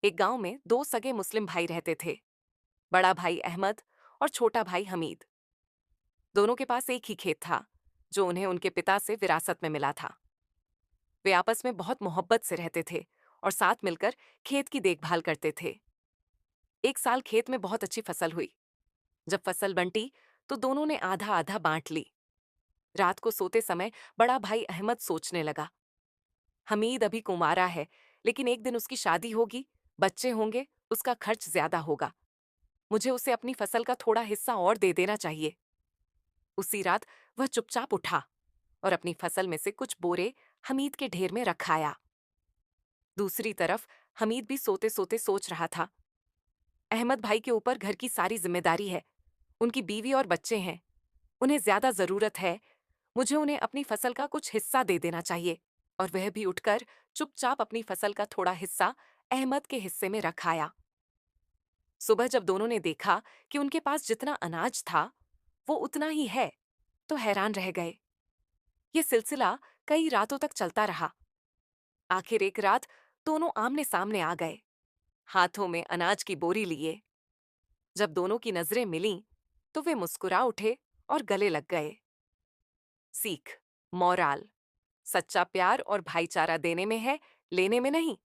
एक गांव में दो सगे मुस्लिम भाई रहते थे। बड़ा भाई अहमद और छोटा भाई हमीद। दोनों के पास एक ही खेत था, जो उन्हें उनके पिता से विरासत में मिला था। वे आपस में बहुत मोहब्बत से रहते थे और साथ मिलकर खेत की देखभाल करते थे। एक साल खेत में बहुत अच्छी फसल हुई। जब फसल बंटी तो दोनों ने आधा आधा बांट ली। रात को सोते समय बड़ा भाई अहमद सोचने लगा, हमीद अभी कुंवारा है, लेकिन एक दिन उसकी शादी होगी, बच्चे होंगे, उसका खर्च ज्यादा होगा। मुझे उसे अपनी फसल का थोड़ा हिस्सा और दे देना चाहिए। उसी रात वह चुपचाप उठा और अपनी फसल में से कुछ बोरे हमीद के ढेर में रखाया। दूसरी तरफ हमीद भी सोते सोते सोच रहा था, अहमद भाई के ऊपर घर की सारी जिम्मेदारी है। उनकी बीवी और बच्चे हैं, उन्हें ज्यादा जरूरत है। मुझे उन्हें अपनी फसल का कुछ हिस्सा दे देना चाहिए। और वह भी उठकर चुपचाप अपनी फसल का थोड़ा हिस्सा अहमद के हिस्से में रखाया। सुबह जब दोनों ने देखा कि उनके पास जितना अनाज था वो उतना ही है, तो हैरान रह गए। ये सिलसिला कई रातों तक चलता रहा। आखिर एक रात दोनों आमने सामने आ गए, हाथों में अनाज की बोरी लिए। जब दोनों की नजरें मिलीं, तो वे मुस्कुरा उठे और गले लग गए। सीख, मोराल: सच्चा प्यार और भाईचारा देने में है, लेने में नहीं।